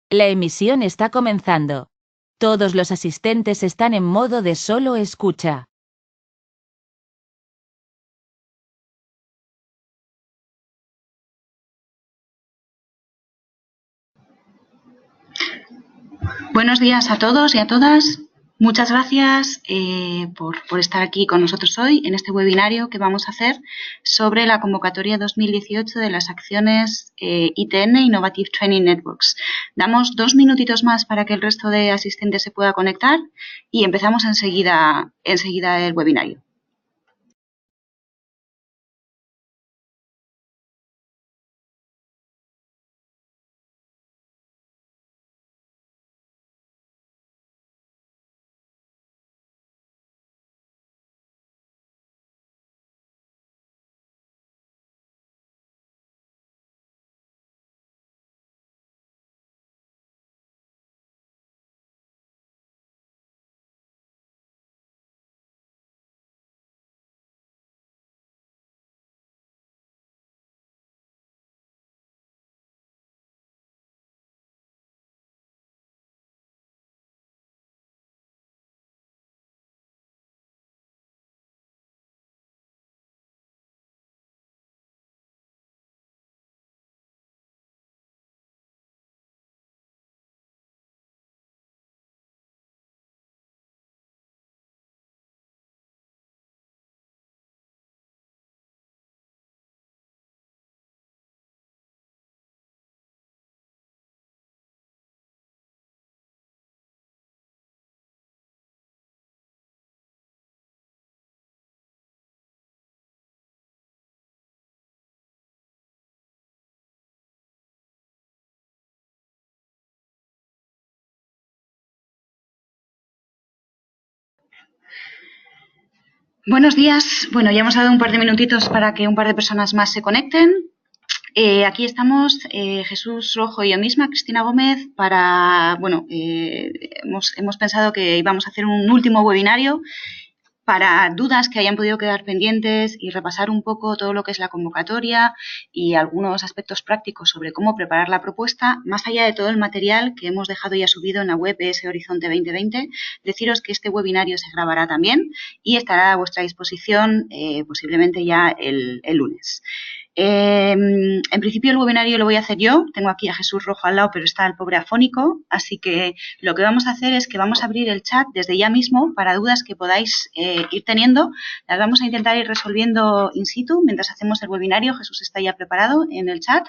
La emisión está comenzando. Todos los asistentes están en modo de solo escucha. Buenos días a todos y a todas. Muchas gracias por estar aquí con nosotros hoy en este webinario que vamos a hacer sobre la convocatoria 2018 de las acciones ITN, Innovative Training Networks. Damos 2 minutitos más para que el resto de asistentes se pueda conectar y empezamos enseguida el webinario. Buenos días. Bueno, ya hemos dado un par de minutitos para que un par de personas más se conecten. Aquí estamos Jesús Rojo y yo misma, Cristina Gómez, para, hemos pensado que íbamos a hacer un último webinario para dudas que hayan podido quedar pendientes y repasar un poco todo lo que es la convocatoria y algunos aspectos prácticos sobre cómo preparar la propuesta, más allá de todo el material que hemos dejado ya subido en la web ES Horizonte 2020. Deciros que este webinario se grabará también y estará a vuestra disposición posiblemente ya el lunes. En principio el webinario lo voy a hacer yo, tengo aquí a Jesús Rojo al lado, pero está el pobre afónico, así que lo que vamos a hacer es que vamos a abrir el chat desde ya mismo para dudas que podáis ir teniendo. Las vamos a intentar ir resolviendo in situ mientras hacemos el webinario. Jesús está ya preparado en el chat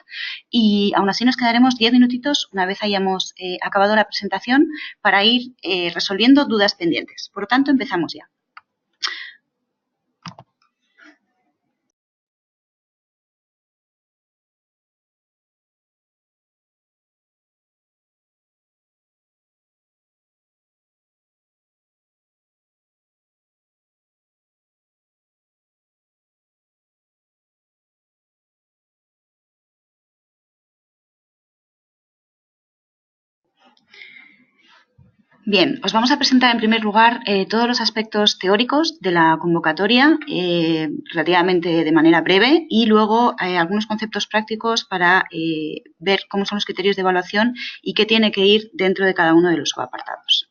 y aún así nos quedaremos 10 minutitos una vez hayamos acabado la presentación para ir resolviendo dudas pendientes. Por lo tanto, empezamos ya. Bien, os vamos a presentar en primer lugar todos los aspectos teóricos de la convocatoria relativamente de manera breve y luego algunos conceptos prácticos para ver cómo son los criterios de evaluación y qué tiene que ir dentro de cada uno de los subapartados.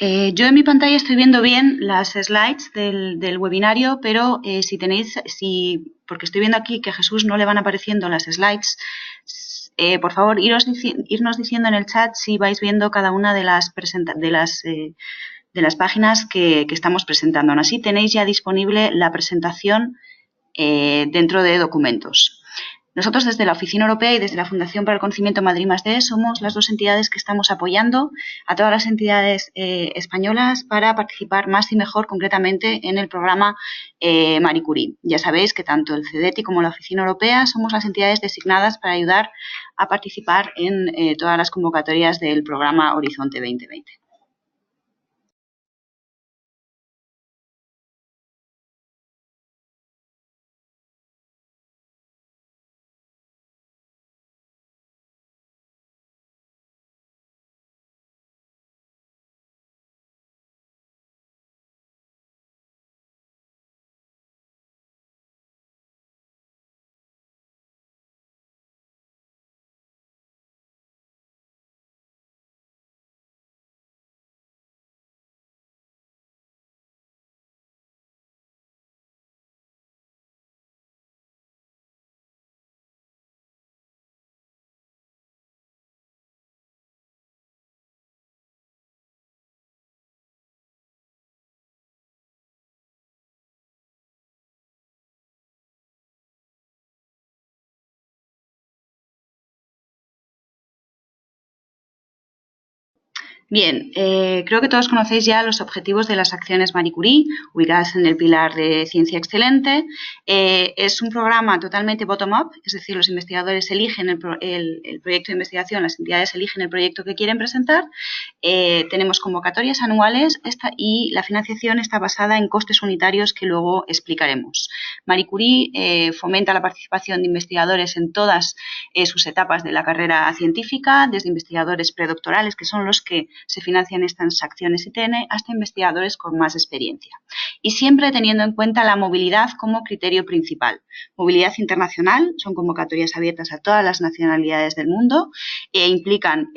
Yo en mi pantalla estoy viendo bien las slides del webinario, pero porque estoy viendo aquí que a Jesús no le van apareciendo las slides, por favor, irnos diciendo en el chat si vais viendo cada una de las páginas que estamos presentando. Aún así, tenéis ya disponible la presentación dentro de documentos. Nosotros desde la Oficina Europea y desde la Fundación para el Conocimiento Madrid +D somos las dos entidades que estamos apoyando a todas las entidades españolas para participar más y mejor concretamente en el programa Marie Curie. Ya sabéis que tanto el CEDETI como la Oficina Europea somos las entidades designadas para ayudar a participar en todas las convocatorias del programa Horizonte 2020. Bien, creo que todos conocéis ya los objetivos de las acciones Marie Curie, ubicadas en el pilar de ciencia excelente. Es un programa totalmente bottom-up, es decir, los investigadores eligen el proyecto de investigación, las entidades eligen el proyecto que quieren presentar. Tenemos convocatorias anuales y la financiación está basada en costes unitarios que luego explicaremos. Marie Curie fomenta la participación de investigadores en todas sus etapas de la carrera científica, desde investigadores predoctorales, que son los que se financian estas acciones ITN, hasta investigadores con más experiencia. Y siempre teniendo en cuenta la movilidad como criterio principal. Movilidad internacional, son convocatorias abiertas a todas las nacionalidades del mundo e implican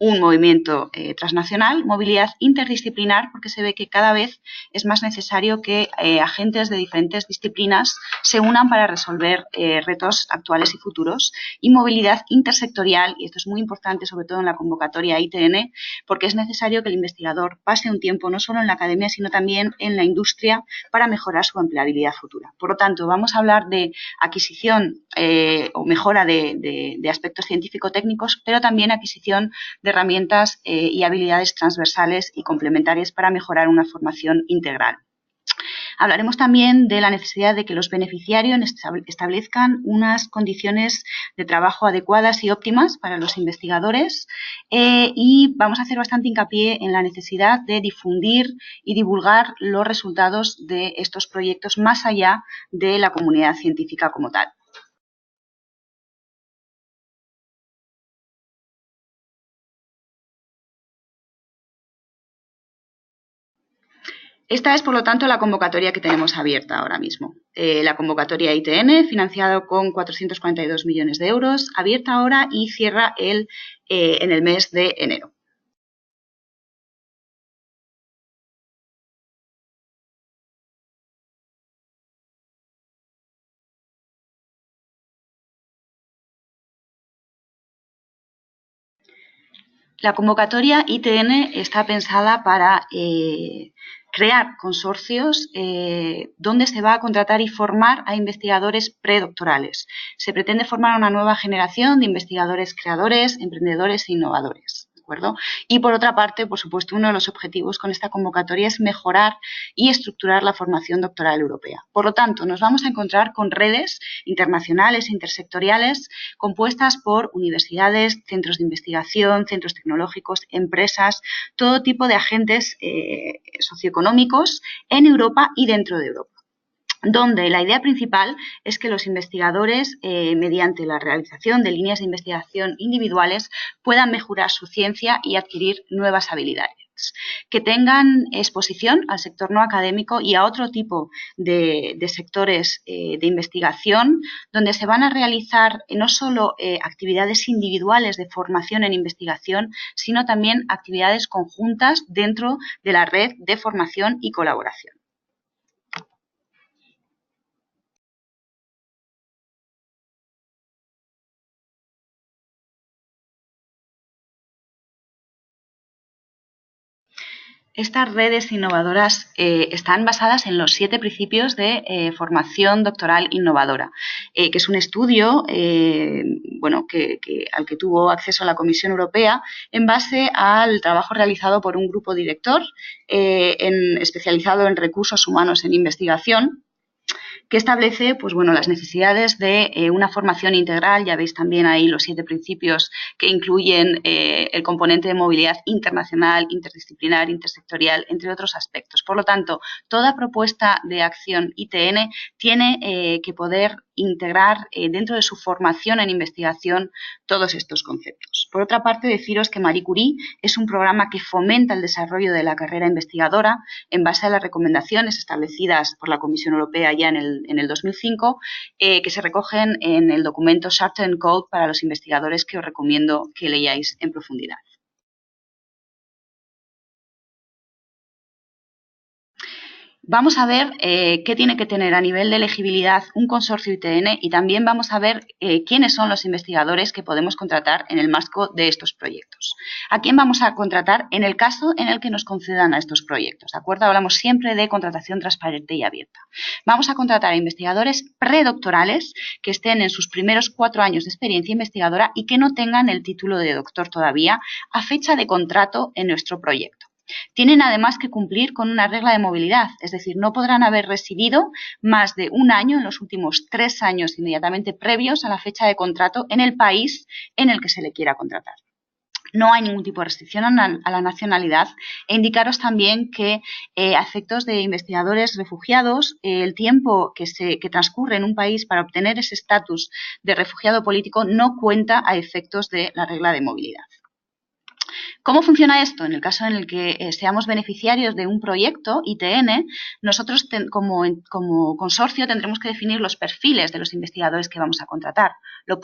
un movimiento transnacional, movilidad interdisciplinar, porque se ve que cada vez es más necesario que agentes de diferentes disciplinas se unan para resolver retos actuales y futuros, y movilidad intersectorial, y esto es muy importante sobre todo en la convocatoria ITN, porque es necesario que el investigador pase un tiempo no solo en la academia, sino también en la industria para mejorar su empleabilidad futura. Por lo tanto, vamos a hablar de adquisición o mejora de aspectos científico-técnicos, pero también adquisición de herramientas y habilidades transversales y complementarias para mejorar una formación integral. Hablaremos también de la necesidad de que los beneficiarios establezcan unas condiciones de trabajo adecuadas y óptimas para los investigadores y vamos a hacer bastante hincapié en la necesidad de difundir y divulgar los resultados de estos proyectos más allá de la comunidad científica como tal. Esta es, por lo tanto, la convocatoria que tenemos abierta ahora mismo. La convocatoria ITN, financiado con 442 millones de euros, abierta ahora y cierra en el mes de enero. La convocatoria ITN está pensada para crear consorcios donde se va a contratar y formar a investigadores predoctorales. Se pretende formar una nueva generación de investigadores creadores, emprendedores e innovadores. ¿De acuerdo? Y por otra parte, por supuesto, uno de los objetivos con esta convocatoria es mejorar y estructurar la formación doctoral europea. Por lo tanto, nos vamos a encontrar con redes internacionales e intersectoriales compuestas por universidades, centros de investigación, centros tecnológicos, empresas, todo tipo de agentes socioeconómicos en Europa y dentro de Europa, donde la idea principal es que los investigadores, mediante la realización de líneas de investigación individuales, puedan mejorar su ciencia y adquirir nuevas habilidades, que tengan exposición al sector no académico y a otro tipo de sectores de investigación, donde se van a realizar no solo actividades individuales de formación en investigación, sino también actividades conjuntas dentro de la red de formación y colaboración. Estas redes innovadoras están basadas en los 7 principios de formación doctoral innovadora, que es un estudio al que tuvo acceso la Comisión Europea en base al trabajo realizado por un grupo director especializado en recursos humanos en investigación, que establece las necesidades de una formación integral. Ya veis también ahí los 7 principios que incluyen el componente de movilidad internacional, interdisciplinar, intersectorial, entre otros aspectos. Por lo tanto, toda propuesta de acción ITN tiene que poder integrar dentro de su formación en investigación todos estos conceptos. Por otra parte, deciros que Marie Curie es un programa que fomenta el desarrollo de la carrera investigadora en base a las recomendaciones establecidas por la Comisión Europea ya en el 2005, que se recogen en el documento Short-Term Code para los investigadores, que os recomiendo que leáis en profundidad. Vamos a ver qué tiene que tener a nivel de elegibilidad un consorcio ITN y también vamos a ver quiénes son los investigadores que podemos contratar en el marco de estos proyectos. ¿A quién vamos a contratar en el caso en el que nos concedan a estos proyectos? ¿De acuerdo? Hablamos siempre de contratación transparente y abierta. Vamos a contratar a investigadores predoctorales que estén en sus primeros 4 años de experiencia investigadora y que no tengan el título de doctor todavía a fecha de contrato en nuestro proyecto. Tienen además que cumplir con una regla de movilidad, es decir, no podrán haber residido más de 1 año en los últimos 3 años inmediatamente previos a la fecha de contrato en el país en el que se le quiera contratar. No hay ningún tipo de restricción a la nacionalidad e indicaros también que a efectos de investigadores refugiados, el tiempo que transcurre en un país para obtener ese estatus de refugiado político no cuenta a efectos de la regla de movilidad. ¿Cómo funciona esto? En el caso en el que seamos beneficiarios de un proyecto ITN, nosotros como consorcio tendremos que definir los perfiles de los investigadores que vamos a contratar. Lo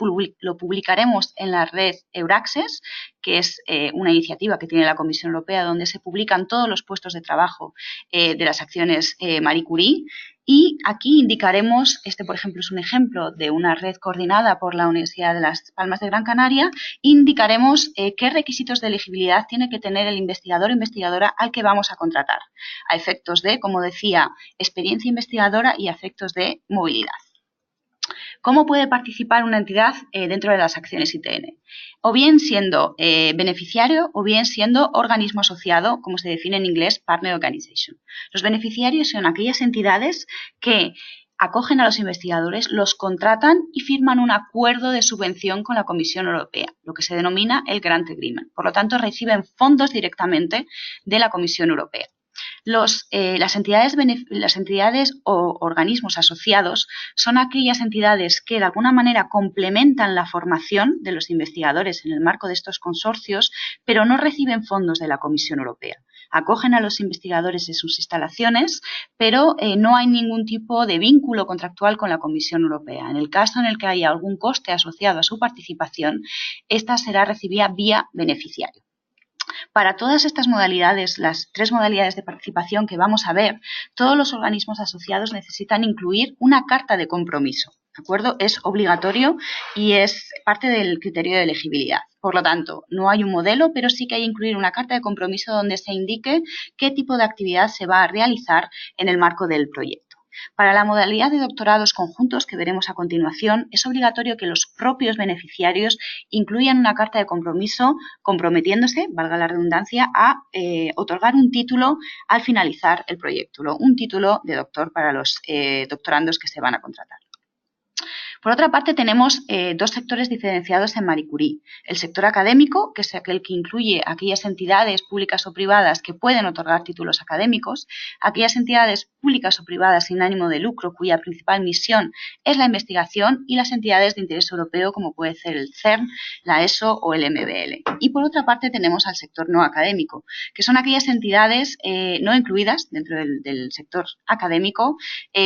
publicaremos en la red Euraccess, que es una iniciativa que tiene la Comisión Europea donde se publican todos los puestos de trabajo de las acciones Marie Curie. Y aquí indicaremos, por ejemplo es un ejemplo de una red coordinada por la Universidad de Las Palmas de Gran Canaria, indicaremos qué requisitos de elegibilidad tiene que tener el investigador o investigadora al que vamos a contratar, a efectos de, como decía, experiencia investigadora y a efectos de movilidad. ¿Cómo puede participar una entidad dentro de las acciones ITN? O bien siendo beneficiario o bien siendo organismo asociado, como se define en inglés, Partner Organization. Los beneficiarios son aquellas entidades que acogen a los investigadores, los contratan y firman un acuerdo de subvención con la Comisión Europea, lo que se denomina el Grant Agreement. Por lo tanto, reciben fondos directamente de la Comisión Europea. Las entidades o organismos asociados son aquellas entidades que de alguna manera complementan la formación de los investigadores en el marco de estos consorcios, pero no reciben fondos de la Comisión Europea. Acogen a los investigadores en sus instalaciones, pero no hay ningún tipo de vínculo contractual con la Comisión Europea. En el caso en el que haya algún coste asociado a su participación, esta será recibida vía beneficiario. Para todas estas modalidades, las 3 modalidades de participación que vamos a ver, todos los organismos asociados necesitan incluir una carta de compromiso, ¿de acuerdo? Es obligatorio y es parte del criterio de elegibilidad. Por lo tanto, no hay un modelo, pero sí que hay que incluir una carta de compromiso donde se indique qué tipo de actividad se va a realizar en el marco del proyecto. Para la modalidad de doctorados conjuntos que veremos a continuación, es obligatorio que los propios beneficiarios incluyan una carta de compromiso comprometiéndose, valga la redundancia, a otorgar un título al finalizar el proyecto, un título de doctor para los doctorandos que se van a contratar. Por otra parte, tenemos 2 sectores diferenciados en Marie Curie. El sector académico, que es aquel que incluye aquellas entidades públicas o privadas que pueden otorgar títulos académicos, aquellas entidades públicas o privadas sin ánimo de lucro cuya principal misión es la investigación y las entidades de interés europeo como puede ser el CERN, la ESO o el MBL. Y por otra parte tenemos al sector no académico, que son aquellas entidades no incluidas dentro del sector académico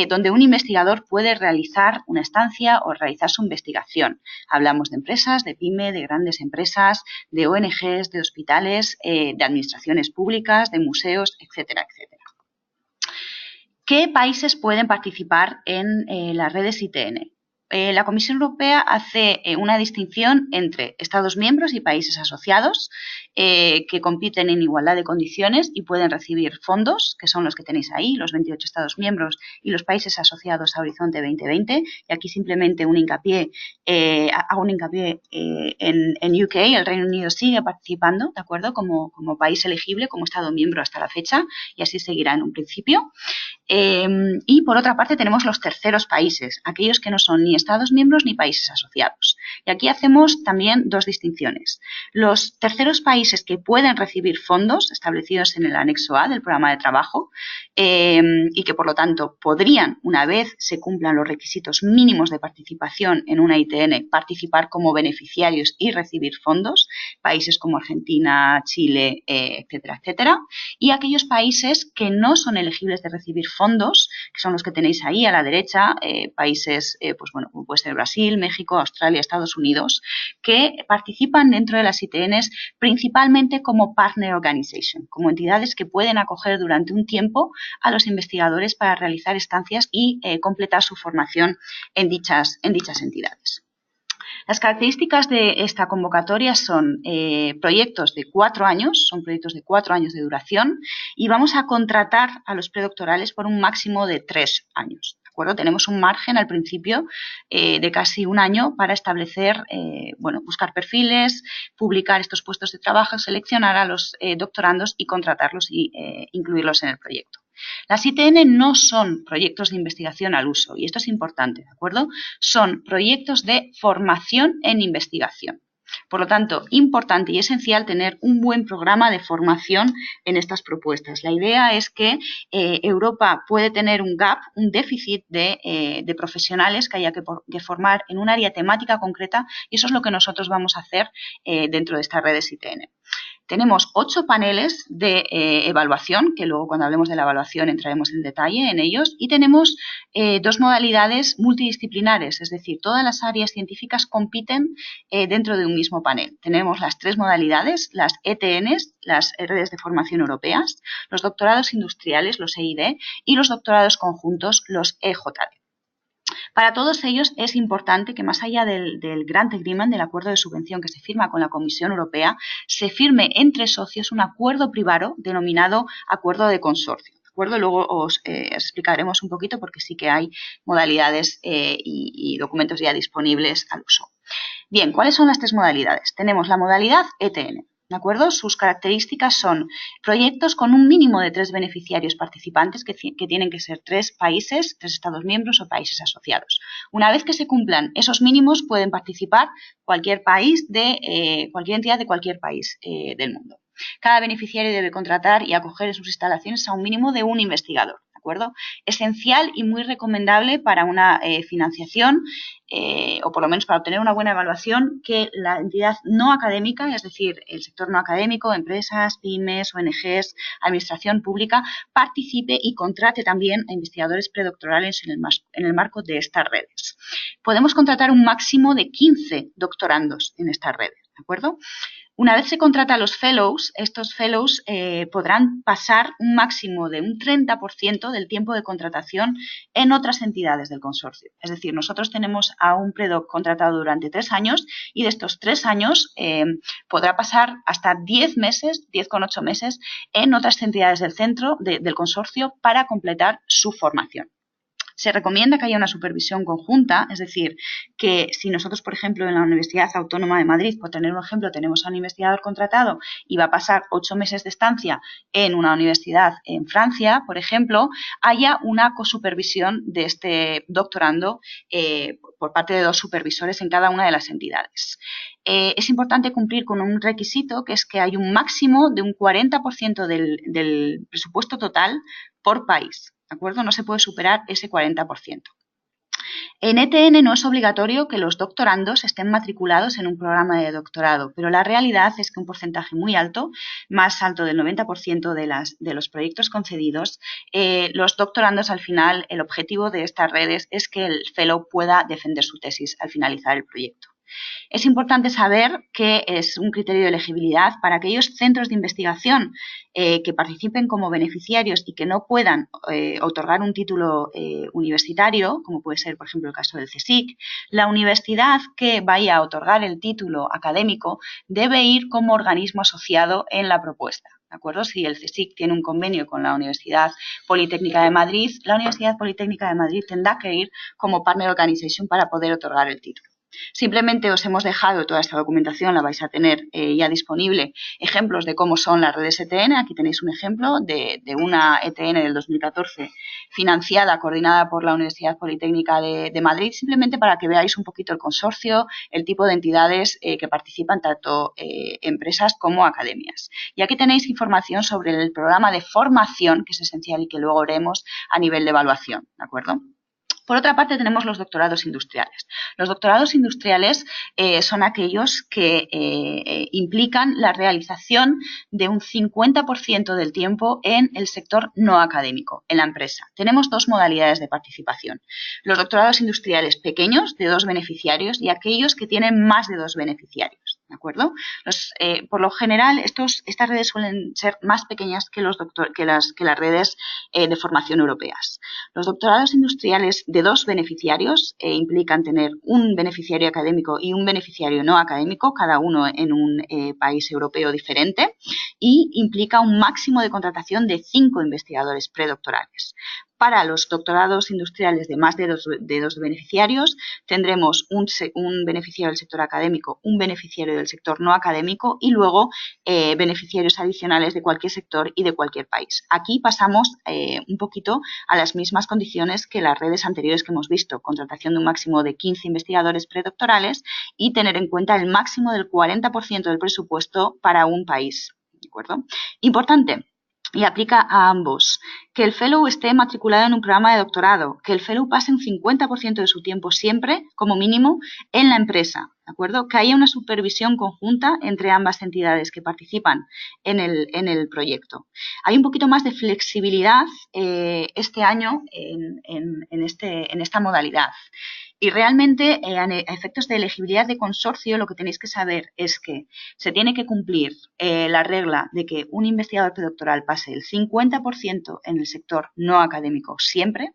donde un investigador puede realizar una estancia o realizar su investigación. Hablamos de empresas, de PYME, de grandes empresas, de ONGs, de hospitales, de administraciones públicas, de museos, etcétera, etcétera. ¿Qué países pueden participar en las redes ITN? La Comisión Europea hace una distinción entre Estados miembros y países asociados que compiten en igualdad de condiciones y pueden recibir fondos, que son los que tenéis ahí, los 28 Estados miembros y los países asociados a Horizonte 2020. Y aquí simplemente hago un hincapié en UK, el Reino Unido sigue participando, ¿de acuerdo? Como país elegible, como Estado miembro hasta la fecha, y así seguirá en un principio. Y por otra parte tenemos los terceros países, aquellos que no son ni Estados miembros ni países asociados. Y aquí hacemos también 2 distinciones. Los terceros países que pueden recibir fondos establecidos en el anexo A del programa de trabajo y que por lo tanto podrían, una vez se cumplan los requisitos mínimos de participación en una ITN, participar como beneficiarios y recibir fondos, países como Argentina, Chile, etcétera, etcétera. Y aquellos países que no son elegibles de recibir fondos, que son los que tenéis ahí a la derecha, países, como puede ser Brasil, México, Australia, Estados Unidos, que participan dentro de las ITNs principalmente como Partner Organization, como entidades que pueden acoger durante un tiempo a los investigadores para realizar estancias y completar su formación en dichas entidades. Las características de esta convocatoria son proyectos de 4 años, son proyectos de 4 años de duración y vamos a contratar a los predoctorales por un máximo de 3 años. ¿De acuerdo? Tenemos un margen al principio de casi un año para establecer, buscar perfiles, publicar estos puestos de trabajo, seleccionar a los doctorandos y contratarlos y incluirlos en el proyecto. Las ITN no son proyectos de investigación al uso, y esto es importante, ¿de acuerdo? Son proyectos de formación en investigación. Por lo tanto, importante y esencial tener un buen programa de formación en estas propuestas. La idea es que Europa puede tener un gap, un déficit de profesionales que haya que formar en un área temática concreta, y eso es lo que nosotros vamos a hacer dentro de estas redes ITN. Tenemos 8 paneles de evaluación, que luego cuando hablemos de la evaluación entraremos en detalle en ellos, y tenemos 2 modalidades multidisciplinares, es decir, todas las áreas científicas compiten dentro de un mismo panel. Tenemos las 3 modalidades, las ETNs, las redes de formación europeas, los doctorados industriales, los EID, y los doctorados conjuntos, los EJD. Para todos ellos es importante que más allá del Grant Agreement, del acuerdo de subvención que se firma con la Comisión Europea, se firme entre socios un acuerdo privado denominado acuerdo de consorcio. ¿De acuerdo? Luego os explicaremos un poquito porque sí que hay modalidades y documentos ya disponibles al uso. Bien, ¿cuáles son las 3 modalidades? Tenemos la modalidad ETN. ¿De acuerdo? Sus características son proyectos con un mínimo de 3 beneficiarios participantes que tienen que ser 3 países, 3 Estados miembros o países asociados. Una vez que se cumplan esos mínimos pueden participar cualquier país cualquier entidad de cualquier país del mundo. Cada beneficiario debe contratar y acoger en sus instalaciones a un mínimo de un investigador. ¿De acuerdo? Esencial y muy recomendable para una financiación o por lo menos para obtener una buena evaluación, que la entidad no académica, es decir, el sector no académico, empresas, pymes, ONGs, administración pública, participe y contrate también a investigadores predoctorales en el marco de estas redes. Podemos contratar un máximo de 15 doctorandos en estas redes, ¿de acuerdo? Una vez se contrata a los fellows, estos fellows podrán pasar un máximo de un 30% del tiempo de contratación en otras entidades del consorcio. Es decir, nosotros tenemos a un predoc contratado durante 3 años y de estos 3 años podrá pasar hasta 10 meses, 10,8 meses en otras entidades del centro del consorcio para completar su formación. Se recomienda que haya una supervisión conjunta, es decir, que si nosotros, por ejemplo, en la Universidad Autónoma de Madrid, por tener un ejemplo, tenemos a un investigador contratado y va a pasar 8 meses de estancia en una universidad en Francia, por ejemplo, haya una cosupervisión de este doctorando por parte de 2 supervisores en cada una de las entidades. Es importante cumplir con un requisito, que es que hay un máximo de un 40% del presupuesto total por país. ¿De acuerdo? No se puede superar ese 40%. En ETN no es obligatorio que los doctorandos estén matriculados en un programa de doctorado, pero la realidad es que un porcentaje muy alto, más alto del 90% de los proyectos concedidos, los doctorandos al final, el objetivo de estas redes es que el fellow pueda defender su tesis al finalizar el proyecto. Es importante saber que es un criterio de elegibilidad para aquellos centros de investigación que participen como beneficiarios y que no puedan otorgar un título universitario, como puede ser, por ejemplo, el caso del CSIC. La universidad que vaya a otorgar el título académico debe ir como organismo asociado en la propuesta. ¿De acuerdo? Si el CSIC tiene un convenio con la Universidad Politécnica de Madrid, la Universidad Politécnica de Madrid tendrá que ir como partner organization para poder otorgar el título. Simplemente os hemos dejado toda esta documentación, la vais a tener ya disponible, ejemplos de cómo son las redes ETN. Aquí tenéis un ejemplo de una ETN del 2014 financiada, coordinada por la Universidad Politécnica de Madrid, simplemente para que veáis un poquito el consorcio, el tipo de entidades que participan, tanto empresas como academias. Y aquí tenéis información sobre el programa de formación, que es esencial y que luego veremos a nivel de evaluación, ¿de acuerdo? Por otra parte, tenemos los doctorados industriales. Los doctorados industriales son aquellos que implican la realización de un 50% del tiempo en el sector no académico, en la empresa. Tenemos 2 modalidades de participación. Los doctorados industriales pequeños, de 2 beneficiarios, y aquellos que tienen más de 2 beneficiarios. ¿De acuerdo? Por lo general, estas redes suelen ser más pequeñas que las redes de formación europeas. Los doctorados industriales de 2 beneficiarios implican tener un beneficiario académico y un beneficiario no académico, cada uno en un país europeo diferente, y implica un máximo de contratación de 5 investigadores predoctorales. Para los doctorados industriales de más de dos beneficiarios, tendremos un beneficiario del sector académico, un beneficiario del sector no académico y luego beneficiarios adicionales de cualquier sector y de cualquier país. Aquí pasamos un poquito a las mismas condiciones que las redes anteriores que hemos visto, contratación de un máximo de 15 investigadores predoctorales y tener en cuenta el máximo del 40% del presupuesto para un país. ¿De acuerdo? Importante. Y aplica a ambos. Que el fellow esté matriculado en un programa de doctorado, que el fellow pase un 50% de su tiempo siempre, como mínimo, en la empresa, ¿de acuerdo? Que haya una supervisión conjunta entre ambas entidades que participan en el proyecto. Hay un poquito más de flexibilidad este año en esta modalidad. Y realmente, a efectos de elegibilidad de consorcio, lo que tenéis que saber es que se tiene que cumplir la regla de que un investigador predoctoral pase el 50% en el sector no académico siempre.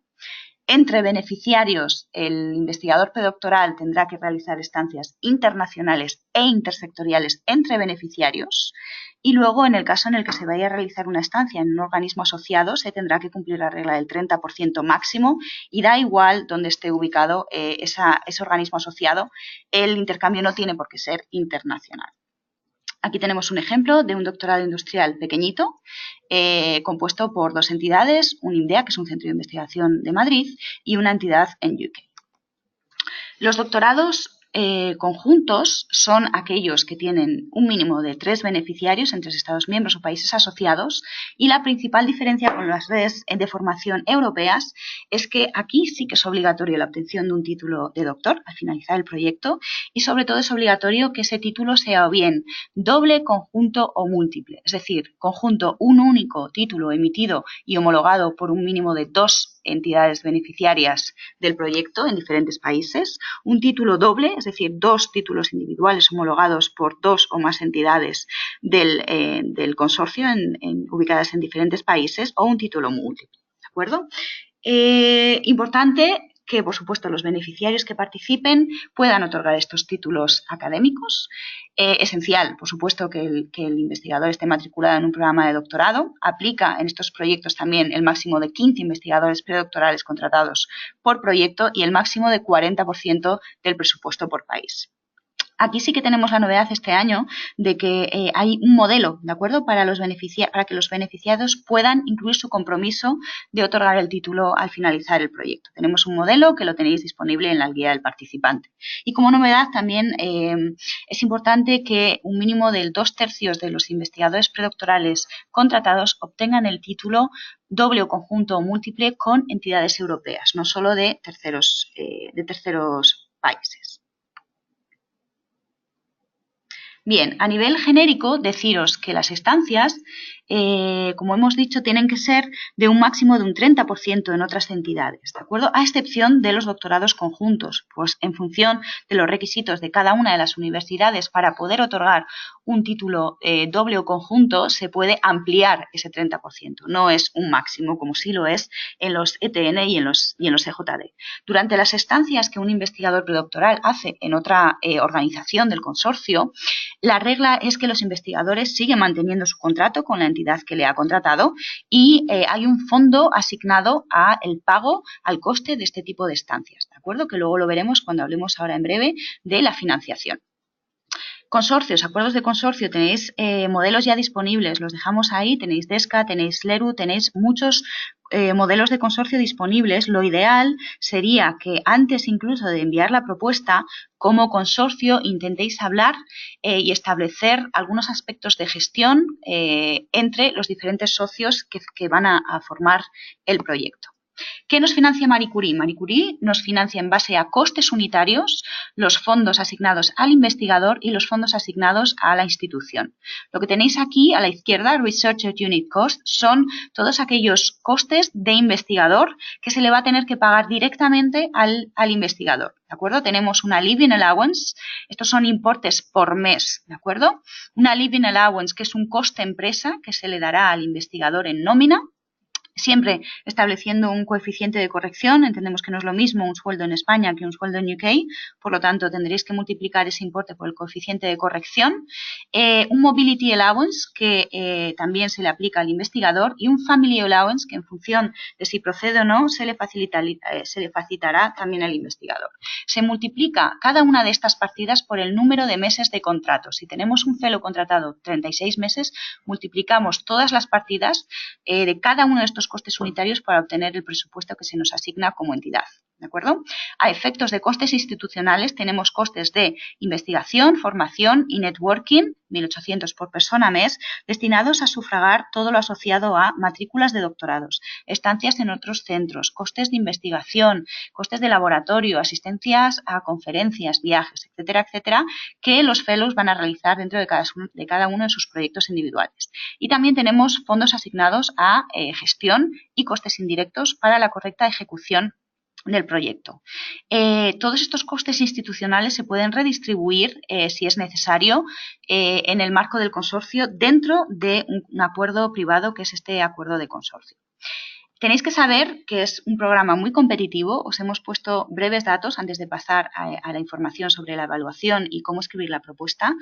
Entre beneficiarios, el investigador predoctoral tendrá que realizar estancias internacionales e intersectoriales entre beneficiarios y luego, en el caso en el que se vaya a realizar una estancia en un organismo asociado, se tendrá que cumplir la regla del 30% máximo y da igual donde esté ubicado ese organismo asociado, el intercambio no tiene por qué ser internacional. Aquí tenemos un ejemplo de un doctorado industrial pequeñito, compuesto por 2 entidades, un INDEA, que es un centro de investigación de Madrid, y una entidad en UK. Los doctorados conjuntos son aquellos que tienen un mínimo de 3 beneficiarios entre Estados miembros o países asociados, y la principal diferencia con las redes de formación europeas es que aquí sí que es obligatorio la obtención de un título de doctor al finalizar el proyecto, y sobre todo es obligatorio que ese título sea o bien doble, conjunto o múltiple, es decir, conjunto, un único título emitido y homologado por un mínimo de 2 entidades beneficiarias del proyecto en diferentes países, un título doble, es decir, 2 títulos individuales homologados por 2 o más entidades del consorcio ubicadas en diferentes países, o un título múltiple, ¿de acuerdo? Importante que, por supuesto, los beneficiarios que participen puedan otorgar estos títulos académicos. Esencial, por supuesto, que el investigador esté matriculado en un programa de doctorado. Aplica en estos proyectos también el máximo de 15 investigadores predoctorales contratados por proyecto y el máximo de 40% del presupuesto por país. Aquí sí que tenemos la novedad este año de que hay un modelo, ¿de acuerdo?, para que los beneficiados puedan incluir su compromiso de otorgar el título al finalizar el proyecto. Tenemos un modelo que lo tenéis disponible en la guía del participante. Y como novedad también es importante que un mínimo del 2/3 de los investigadores predoctorales contratados obtengan el título doble o conjunto o múltiple con entidades europeas, no solo de terceros países. Bien, a nivel genérico, deciros que las estancias, como hemos dicho, tienen que ser de un máximo de un 30% en otras entidades, ¿de acuerdo? A excepción de los doctorados conjuntos, pues en función de los requisitos de cada una de las universidades para poder otorgar un título doble o conjunto, se puede ampliar ese 30%. No es un máximo, como sí lo es en los ETN y en los EJD. Durante las estancias que un investigador predoctoral hace en otra organización del consorcio, la regla es que los investigadores siguen manteniendo su contrato con la entidad que le ha contratado y hay un fondo asignado al pago, al coste de este tipo de estancias, ¿de acuerdo? Que luego lo veremos cuando hablemos ahora en breve de la financiación. Consorcios, acuerdos de consorcio, tenéis modelos ya disponibles, los dejamos ahí, tenéis DESCA, tenéis LERU, tenéis muchos modelos de consorcio disponibles. Lo ideal sería que antes incluso de enviar la propuesta, como consorcio intentéis hablar y establecer algunos aspectos de gestión entre los diferentes socios que van a formar el proyecto. ¿Qué nos financia Marie Curie? Marie Curie nos financia en base a costes unitarios los fondos asignados al investigador y los fondos asignados a la institución. Lo que tenéis aquí a la izquierda, Researcher Unit Cost, son todos aquellos costes de investigador que se le va a tener que pagar directamente al investigador, ¿de acuerdo? Tenemos una Living Allowance, estos son importes por mes, ¿de acuerdo? Una Living Allowance, que es un coste empresa que se le dará al investigador en nómina, siempre estableciendo un coeficiente de corrección. Entendemos que no es lo mismo un sueldo en España que un sueldo en UK, por lo tanto tendréis que multiplicar ese importe por el coeficiente de corrección. Un Mobility Allowance que también se le aplica al investigador y un Family Allowance que en función de si procede o no se le facilitará también al investigador. Se multiplica cada una de estas partidas por el número de meses de contrato. Si tenemos un fellow contratado 36 meses, multiplicamos todas las partidas de cada uno de estos costes unitarios para obtener el presupuesto que se nos asigna como entidad, ¿de acuerdo? A efectos de costes institucionales tenemos costes de investigación, formación y networking, 1.800 por persona mes, destinados a sufragar todo lo asociado a matrículas de doctorados, estancias en otros centros, costes de investigación, costes de laboratorio, asistencias a conferencias, viajes, etcétera, etcétera, que los fellows van a realizar dentro de cada uno de sus proyectos individuales. Y también tenemos fondos asignados a gestión y costes indirectos para la correcta ejecución del proyecto. Todos estos costes institucionales se pueden redistribuir, si es necesario, en el marco del consorcio dentro de un acuerdo privado que es este acuerdo de consorcio. Tenéis que saber que es un programa muy competitivo. Os hemos puesto breves datos antes de pasar a la información sobre la evaluación y cómo escribir la propuesta,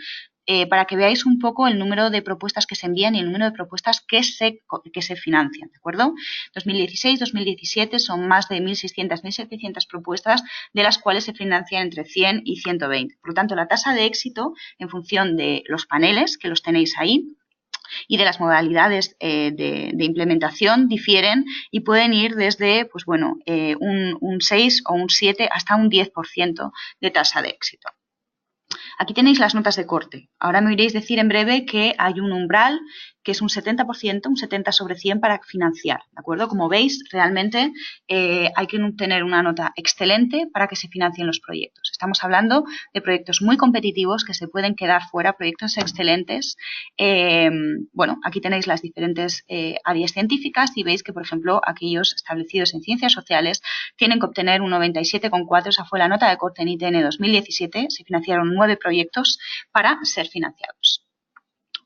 para que veáis un poco el número de propuestas que se envían y el número de propuestas que se financian, ¿de acuerdo? 2016-2017 son más de 1.600, 1.700 propuestas, de las cuales se financian entre 100 y 120. Por lo tanto, la tasa de éxito, en función de los paneles, que los tenéis ahí, y de las modalidades de implementación difieren y pueden ir desde pues bueno, un 6 o un 7 hasta un 10% de tasa de éxito. Aquí tenéis las notas de corte. Ahora me oiréis decir en breve que hay un umbral que es un 70%, un 70 sobre 100 para financiar, ¿de acuerdo? Como veis, realmente hay que tener una nota excelente para que se financien los proyectos. Estamos hablando de proyectos muy competitivos que se pueden quedar fuera, proyectos excelentes. Bueno, aquí tenéis las diferentes áreas científicas y veis que, por ejemplo, aquellos establecidos en ciencias sociales tienen que obtener un 97,4, esa fue la nota de corte en ITN 2017, se financiaron 9 proyectos para ser financiados.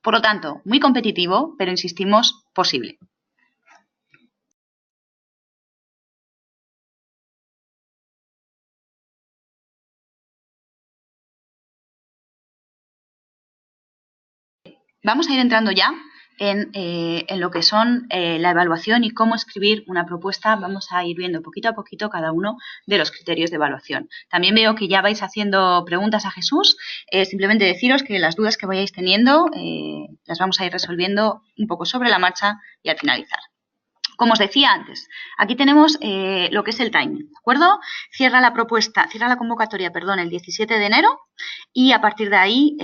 Por lo tanto, muy competitivo, pero insistimos, posible. Vamos a ir entrando ya en lo que son la evaluación y cómo escribir una propuesta. Vamos a ir viendo poquito a poquito cada uno de los criterios de evaluación. También veo que ya vais haciendo preguntas a Jesús. Simplemente deciros que las dudas que vayáis teniendo las vamos a ir resolviendo un poco sobre la marcha y al finalizar. Como os decía antes, aquí tenemos lo que es el timing, ¿de acuerdo? Cierra la convocatoria, perdón, el 17 de enero y a partir de ahí,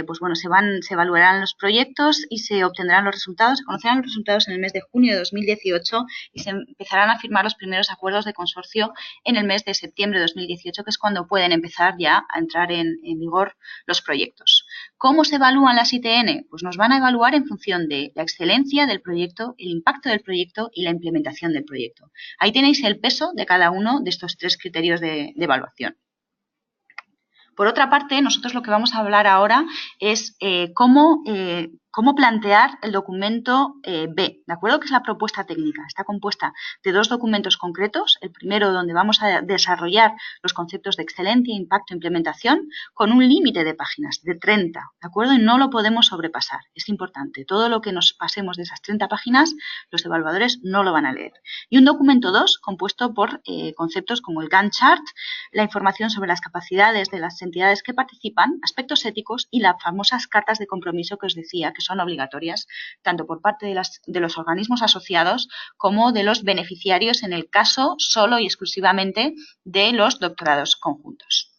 pues bueno, se evaluarán los proyectos y se obtendrán los resultados, se conocerán los resultados en el mes de junio de 2018 y se empezarán a firmar los primeros acuerdos de consorcio en el mes de septiembre de 2018, que es cuando pueden empezar ya a entrar en vigor los proyectos. ¿Cómo se evalúan las ITN? Pues nos van a evaluar en función de la excelencia del proyecto, el impacto del proyecto y la implementación del proyecto. Ahí tenéis el peso de cada uno de estos 3 criterios de evaluación. Por otra parte, nosotros lo que vamos a hablar ahora es cómo plantear el documento B, ¿de acuerdo? Que es la propuesta técnica. Está compuesta de 2 documentos concretos. El primero, donde vamos a desarrollar los conceptos de excelencia, impacto e implementación, con un límite de páginas, de 30, ¿de acuerdo? Y no lo podemos sobrepasar. Es importante. Todo lo que nos pasemos de esas 30 páginas, los evaluadores no lo van a leer. Y un documento 2, compuesto por conceptos como el Gantt chart, la información sobre las capacidades de las entidades que participan, aspectos éticos y las famosas cartas de compromiso que os decía, que son obligatorias tanto por parte de los organismos asociados como de los beneficiarios en el caso solo y exclusivamente de los doctorados conjuntos.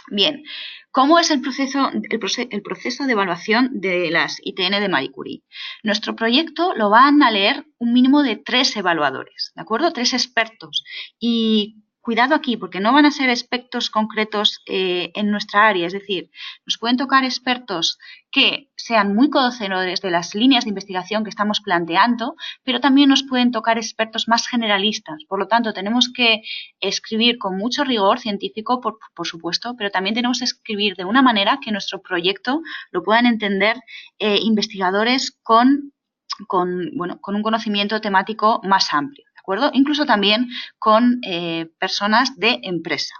Bien, ¿cómo es el proceso de evaluación de las ITN de Marie Curie? Nuestro proyecto lo van a leer un mínimo de 3 evaluadores, ¿de acuerdo? 3 expertos. Y cuidado aquí, porque no van a ser expertos concretos en nuestra área, es decir, nos pueden tocar expertos que sean muy conocedores de las líneas de investigación que estamos planteando, pero también nos pueden tocar expertos más generalistas. Por lo tanto, tenemos que escribir con mucho rigor científico, por supuesto, pero también tenemos que escribir de una manera que nuestro proyecto lo puedan entender investigadores bueno, con un conocimiento temático más amplio, ¿de acuerdo? Incluso también con personas de empresa.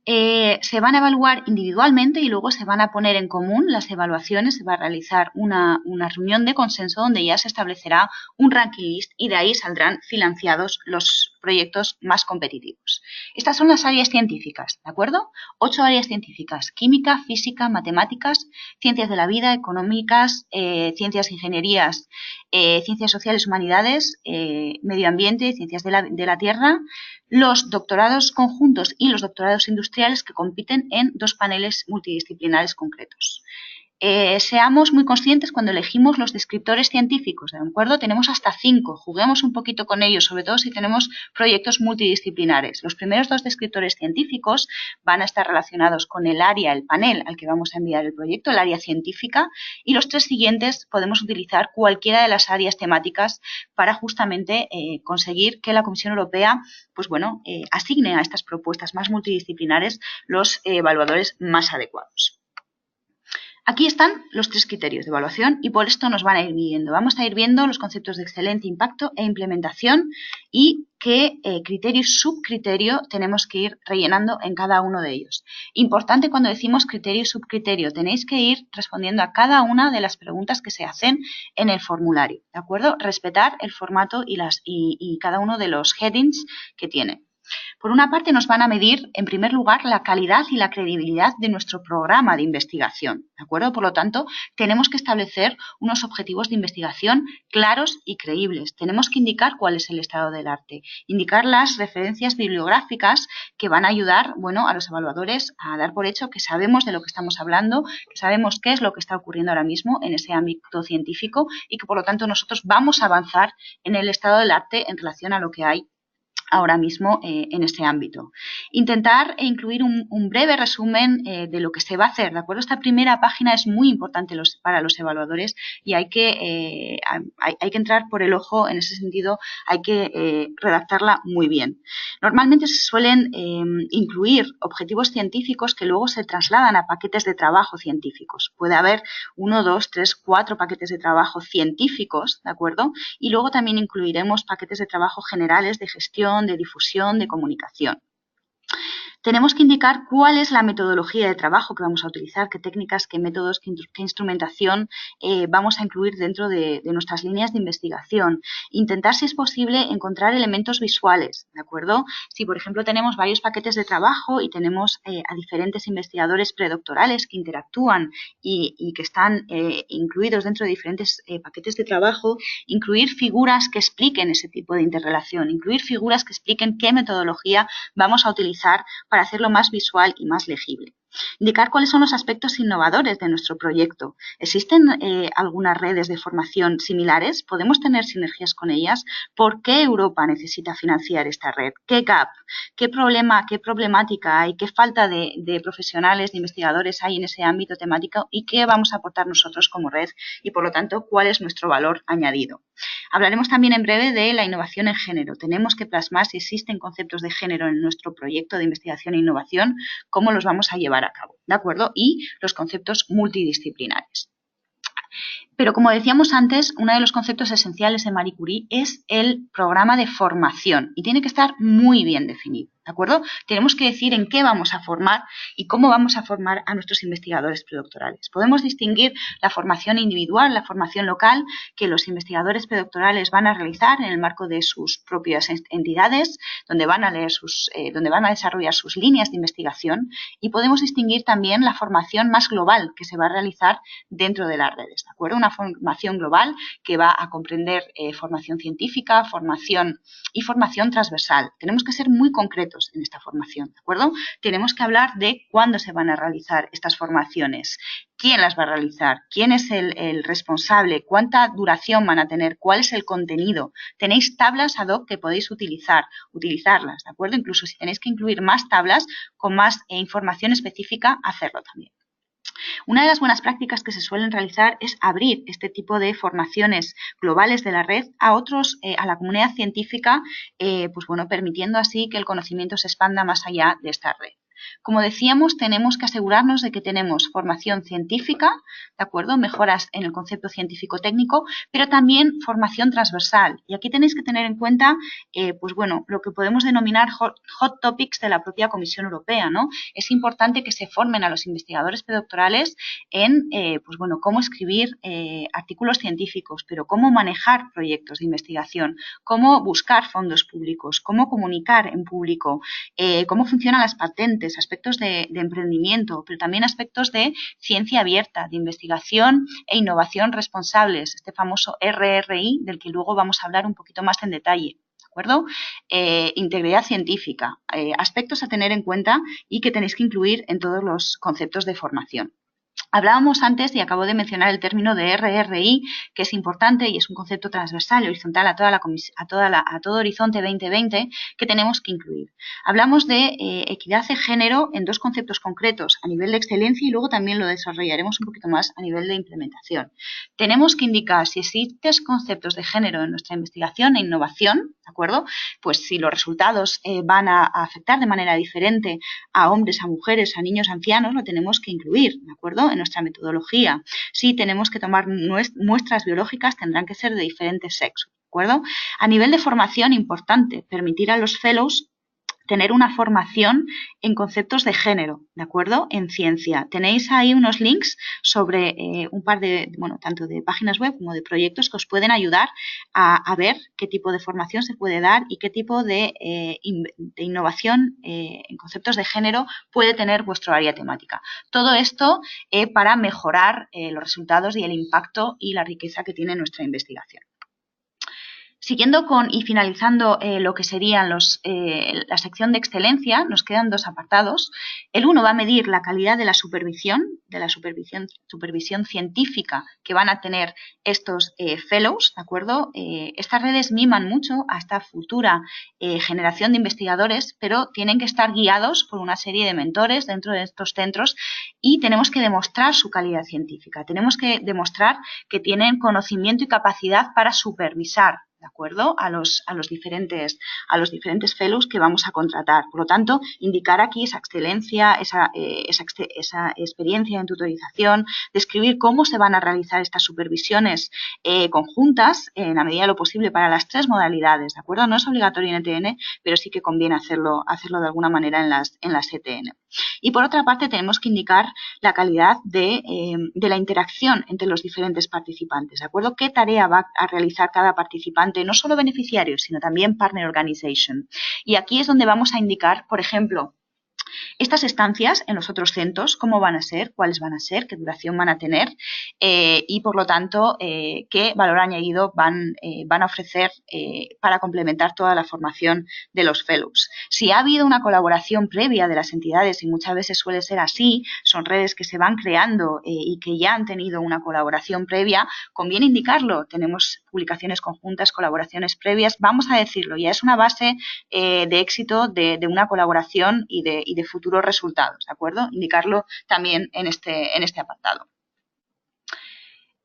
Se van a evaluar individualmente y luego se van a poner en común las evaluaciones, se va a realizar una reunión de consenso donde ya se establecerá un ranking list y de ahí saldrán financiados los proyectos más competitivos. Estas son las áreas científicas, ¿de acuerdo? 8 áreas científicas: química, física, matemáticas, ciencias de la vida, económicas, ciencias, ingenierías, ciencias sociales, humanidades, medio ambiente, ciencias de la tierra, los doctorados conjuntos y los doctorados industriales que compiten en 2 paneles multidisciplinares concretos. Seamos muy conscientes cuando elegimos los descriptores científicos, ¿de acuerdo? Tenemos hasta 5, juguemos un poquito con ellos, sobre todo si tenemos proyectos multidisciplinares. Los primeros 2 descriptores científicos van a estar relacionados con el área, el panel al que vamos a enviar el proyecto, el área científica, y los 3 siguientes podemos utilizar cualquiera de las áreas temáticas para justamente conseguir que la Comisión Europea, pues bueno, asigne a estas propuestas más multidisciplinares los evaluadores más adecuados. Aquí están los 3 criterios de evaluación y por esto nos van a ir viendo. Vamos a ir viendo los conceptos de excelente, impacto e implementación y qué criterio y subcriterio tenemos que ir rellenando en cada uno de ellos. Importante cuando decimos criterio y subcriterio, tenéis que ir respondiendo a cada una de las preguntas que se hacen en el formulario, ¿de acuerdo? Respetar el formato y cada uno de los headings que tiene. Por una parte, nos van a medir, en primer lugar, la calidad y la credibilidad de nuestro programa de investigación, ¿de acuerdo? Por lo tanto, tenemos que establecer unos objetivos de investigación claros y creíbles. Tenemos que indicar cuál es el estado del arte, indicar las referencias bibliográficas que van a ayudar, bueno, a los evaluadores a dar por hecho que sabemos de lo que estamos hablando, que sabemos qué es lo que está ocurriendo ahora mismo en ese ámbito científico y que, por lo tanto, nosotros vamos a avanzar en el estado del arte en relación a lo que hay ahora mismo en este ámbito. Intentar incluir un breve resumen de lo que se va a hacer, ¿de acuerdo? Esta primera página es muy importante para los evaluadores y hay que entrar por el ojo en ese sentido, hay que redactarla muy bien. Normalmente se suelen incluir objetivos científicos que luego se trasladan a paquetes de trabajo científicos. Puede haber 1, 2, 3, 4 paquetes de trabajo científicos, ¿de acuerdo? Y luego también incluiremos paquetes de trabajo generales de gestión, de difusión, de comunicación. Tenemos que indicar cuál es la metodología de trabajo que vamos a utilizar, qué técnicas, qué métodos, qué instrumentación vamos a incluir dentro de nuestras líneas de investigación. Intentar, si es posible, encontrar elementos visuales, ¿de acuerdo? Si, por ejemplo, tenemos varios paquetes de trabajo y tenemos a diferentes investigadores predoctorales que interactúan y que están incluidos dentro de diferentes paquetes de trabajo, incluir figuras que expliquen ese tipo de interrelación, incluir figuras que expliquen qué metodología vamos a utilizar para hacerlo más visual y más legible. Indicar cuáles son los aspectos innovadores de nuestro proyecto. ¿Existen algunas redes de formación similares? ¿Podemos tener sinergias con ellas? ¿Por qué Europa necesita financiar esta red? ¿Qué gap? ¿Qué problema, qué problemática hay? ¿Qué falta de profesionales, de investigadores hay en ese ámbito temático? ¿Y qué vamos a aportar nosotros como red? Y, por lo tanto, ¿cuál es nuestro valor añadido? Hablaremos también en breve de la innovación en género. Tenemos que plasmar si existen conceptos de género en nuestro proyecto de investigación e innovación, cómo los vamos a llevar a cabo, ¿de acuerdo? Y los conceptos multidisciplinares. Pero como decíamos antes, uno de los conceptos esenciales de Marie Curie es el programa de formación y tiene que estar muy bien definido, ¿de acuerdo? Tenemos que decir en qué vamos a formar y cómo vamos a formar a nuestros investigadores predoctorales. Podemos distinguir la formación individual, la formación local que los investigadores predoctorales van a realizar en el marco de sus propias entidades, donde van a desarrollar sus líneas de investigación, y podemos distinguir también la formación más global que se va a realizar dentro de las redes, ¿de acuerdo? Una una formación global que va a comprender formación científica, formación y formación transversal. Tenemos que ser muy concretos en esta formación, ¿de acuerdo? Tenemos que hablar de cuándo se van a realizar estas formaciones, quién las va a realizar, quién es el responsable, cuánta duración van a tener, cuál es el contenido. Tenéis tablas ad hoc que podéis utilizarlas, ¿de acuerdo? Incluso si tenéis que incluir más tablas con más información específica, hacerlo también. Una de las buenas prácticas que se suelen realizar es abrir este tipo de formaciones globales de la red a otros, a la comunidad científica, pues bueno, permitiendo así que el conocimiento se expanda más allá de esta red. Como decíamos, tenemos que asegurarnos de que tenemos formación científica, ¿de acuerdo? Mejoras en el concepto científico-técnico, pero también formación transversal. Y aquí tenéis que tener en cuenta, pues bueno, lo que podemos denominar hot topics de la propia Comisión Europea, ¿no? Es importante que se formen a los investigadores predoctorales en, pues bueno, cómo escribir artículos científicos, pero cómo manejar proyectos de investigación, cómo buscar fondos públicos, cómo comunicar en público, cómo funcionan las patentes, aspectos de emprendimiento, pero también aspectos de ciencia abierta, de investigación e innovación responsables, este famoso RRI del que luego vamos a hablar un poquito más en detalle. ¿De acuerdo? Integridad científica, aspectos a tener en cuenta y que tenéis que incluir en todos los conceptos de formación. Hablábamos antes, y acabo de mencionar el término de RRI, que es importante y es un concepto transversal y horizontal a todo Horizonte 2020 que tenemos que incluir. Hablamos de equidad de género en dos conceptos concretos, a nivel de excelencia y luego también lo desarrollaremos un poquito más a nivel de implementación. Tenemos que indicar si existen conceptos de género en nuestra investigación e innovación, ¿de acuerdo? Pues si los resultados van a afectar de manera diferente a hombres, a mujeres, a niños, a ancianos, lo tenemos que incluir, ¿de acuerdo? En nuestra metodología. Si tenemos que tomar muestras biológicas, tendrán que ser de diferentes sexos, ¿de acuerdo? A nivel de formación, importante, permitir a los fellows tener una formación en conceptos de género, ¿de acuerdo? En ciencia. Tenéis ahí unos links sobre un par de, bueno, tanto de páginas web como de proyectos que os pueden ayudar a ver qué tipo de formación se puede dar y qué tipo de innovación en conceptos de género puede tener vuestro área temática. Todo esto para mejorar los resultados y el impacto y la riqueza que tiene nuestra investigación. Siguiendo con y finalizando lo que serían la sección de excelencia, nos quedan dos apartados. El uno va a medir la calidad de la supervisión científica que van a tener estos fellows, ¿de acuerdo? Estas redes miman mucho a esta futura generación de investigadores, pero tienen que estar guiados por una serie de mentores dentro de estos centros y tenemos que demostrar su calidad científica. Tenemos que demostrar que tienen conocimiento y capacidad para supervisar, ¿de acuerdo? A los diferentes fellows que vamos a contratar. Por lo tanto, indicar aquí esa excelencia, esa experiencia en tutorización, describir cómo se van a realizar estas supervisiones conjuntas en la medida de lo posible para las tres modalidades, ¿de acuerdo? No es obligatorio en ETN, pero sí que conviene hacerlo de alguna manera en las ETN. Y por otra parte, tenemos que indicar la calidad de la interacción entre los diferentes participantes, ¿de acuerdo? ¿Qué tarea va a realizar cada participante? No solo beneficiarios, sino también partner organization. Y aquí es donde vamos a indicar, por ejemplo, estas estancias en los otros centros, cómo van a ser, cuáles van a ser, qué duración van a tener y, por lo tanto, qué valor añadido van a ofrecer para complementar toda la formación de los fellows. Si ha habido una colaboración previa de las entidades, y muchas veces suele ser así, son redes que se van creando y que ya han tenido una colaboración previa, conviene indicarlo. Tenemos publicaciones conjuntas, colaboraciones previas, vamos a decirlo, ya es una base de éxito de una colaboración y de futuros resultados, ¿de acuerdo? Indicarlo también en este apartado.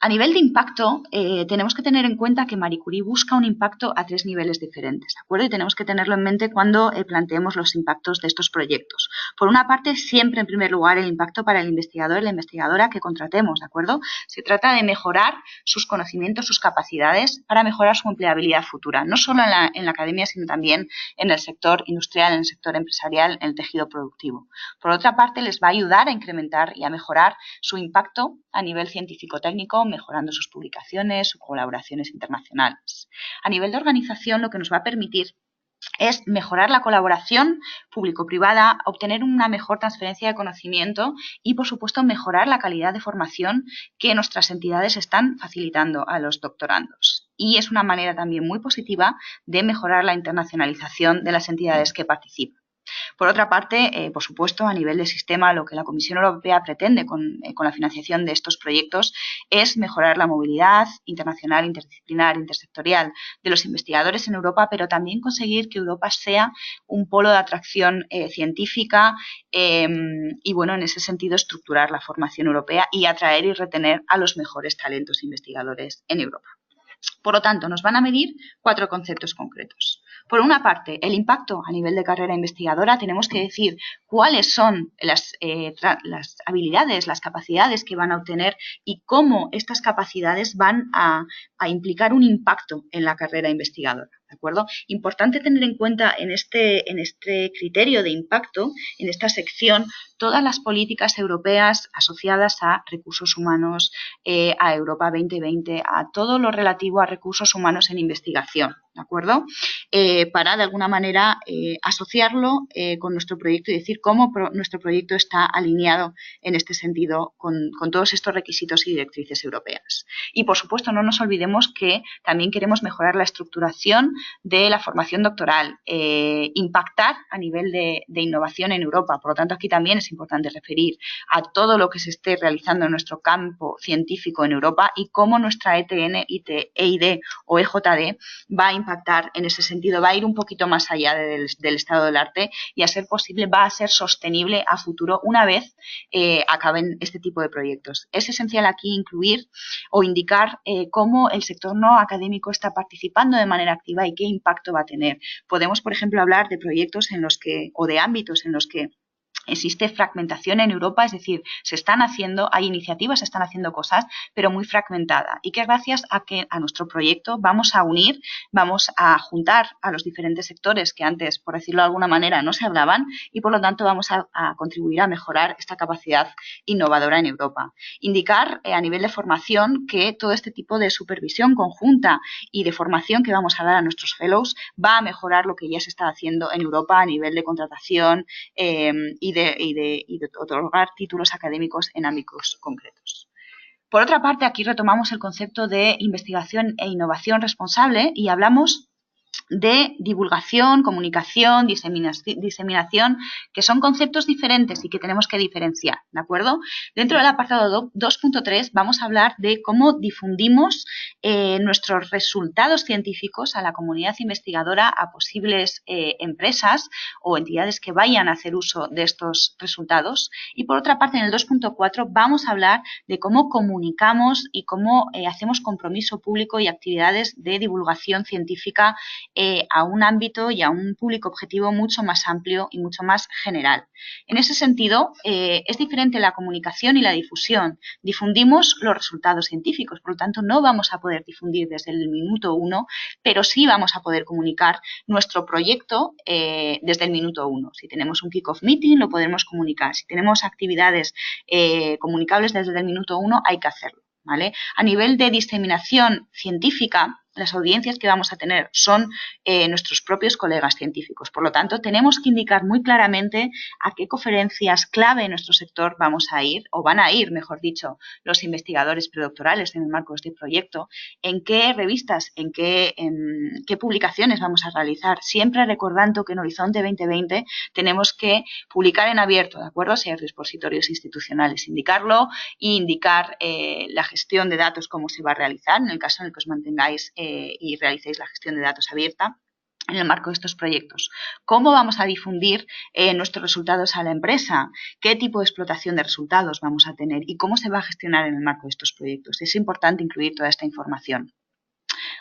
A nivel de impacto, tenemos que tener en cuenta que Marie Curie busca un impacto a tres niveles diferentes, ¿de acuerdo? Y tenemos que tenerlo en mente cuando planteemos los impactos de estos proyectos. Por una parte, siempre en primer lugar el impacto para el investigador y la investigadora que contratemos, ¿de acuerdo? Se trata de mejorar sus conocimientos, sus capacidades para mejorar su empleabilidad futura, no solo en la academia, sino también en el sector industrial, en el sector empresarial, en el tejido productivo. Por otra parte, les va a ayudar a incrementar y a mejorar su impacto a nivel científico-técnico, mejorando sus publicaciones, sus colaboraciones internacionales. A nivel de organización, lo que nos va a permitir es mejorar la colaboración público-privada, obtener una mejor transferencia de conocimiento y, por supuesto, mejorar la calidad de formación que nuestras entidades están facilitando a los doctorandos. Y es una manera también muy positiva de mejorar la internacionalización de las entidades que participan. Por otra parte, por supuesto, a nivel de sistema, lo que la Comisión Europea pretende con la financiación de estos proyectos es mejorar la movilidad internacional, interdisciplinar, intersectorial de los investigadores en Europa, pero también conseguir que Europa sea un polo de atracción científica y, bueno, en ese sentido, estructurar la formación europea y atraer y retener a los mejores talentos investigadores en Europa. Por lo tanto, nos van a medir 4 conceptos concretos. Por una parte, el impacto a nivel de carrera investigadora. Tenemos que decir cuáles son las habilidades, las capacidades que van a obtener y cómo estas capacidades van a implicar un impacto en la carrera investigadora. ¿De acuerdo? Importante tener en cuenta en este criterio de impacto, en esta sección, todas las políticas europeas asociadas a recursos humanos, a Europa 2020, a todo lo relativo a recursos humanos en investigación, ¿de acuerdo? Para, de alguna manera, asociarlo con nuestro proyecto y decir cómo nuestro proyecto está alineado en este sentido con todos estos requisitos y directrices europeas. Y, por supuesto, no nos olvidemos que también queremos mejorar la estructuración de la formación doctoral, impactar a nivel de innovación en Europa. Por lo tanto, aquí también es importante referir a todo lo que se esté realizando en nuestro campo científico en Europa y cómo nuestra ETN, EID o EJD va a impactar en ese sentido, va a ir un poquito más allá del estado del arte y, a ser posible, va a ser sostenible a futuro una vez acaben este tipo de proyectos. Es esencial aquí incluir o indicar cómo el sector no académico está participando de manera activa y qué impacto va a tener. Podemos, por ejemplo, hablar de proyectos o de ámbitos en los que existe fragmentación en Europa, es decir, hay iniciativas, se están haciendo cosas, pero muy fragmentada, y que gracias a nuestro proyecto vamos a unir, vamos a juntar a los diferentes sectores que antes, por decirlo de alguna manera, no se hablaban, y por lo tanto vamos a contribuir a mejorar esta capacidad innovadora en Europa. Indicar a nivel de formación que todo este tipo de supervisión conjunta y de formación que vamos a dar a nuestros fellows va a mejorar lo que ya se está haciendo en Europa a nivel de contratación y de otorgar títulos académicos en ámbitos concretos. Por otra parte, aquí retomamos el concepto de investigación e innovación responsable y hablamos de divulgación, comunicación, diseminación, que son conceptos diferentes y que tenemos que diferenciar, ¿de acuerdo? Dentro del apartado 2.3 vamos a hablar de cómo difundimos nuestros resultados científicos a la comunidad investigadora, a posibles empresas o entidades que vayan a hacer uso de estos resultados. Y por otra parte, en el 2.4 vamos a hablar de cómo comunicamos y cómo hacemos compromiso público y actividades de divulgación científica a un ámbito y a un público objetivo mucho más amplio y mucho más general. En ese sentido, es diferente la comunicación y la difusión. Difundimos los resultados científicos, por lo tanto, no vamos a poder difundir desde el minuto 1, pero sí vamos a poder comunicar nuestro proyecto desde el minuto 1. Si tenemos un kick-off meeting, lo podremos comunicar. Si tenemos actividades comunicables desde el minuto 1, hay que hacerlo, ¿vale? A nivel de diseminación científica, las audiencias que vamos a tener son nuestros propios colegas científicos. Por lo tanto, tenemos que indicar muy claramente a qué conferencias clave en nuestro sector vamos a ir, o van a ir, mejor dicho, los investigadores predoctorales en el marco de este proyecto, en qué revistas, en qué publicaciones vamos a realizar, siempre recordando que en Horizonte 2020 tenemos que publicar en abierto, ¿de acuerdo? Si hay repositorios institucionales, indicarlo y indicar la gestión de datos, cómo se va a realizar, en el caso en el que os mantengáis y realicéis la gestión de datos abierta en el marco de estos proyectos. ¿Cómo vamos a difundir nuestros resultados a la empresa? ¿Qué tipo de explotación de resultados vamos a tener? ¿Y cómo se va a gestionar en el marco de estos proyectos? Es importante incluir toda esta información.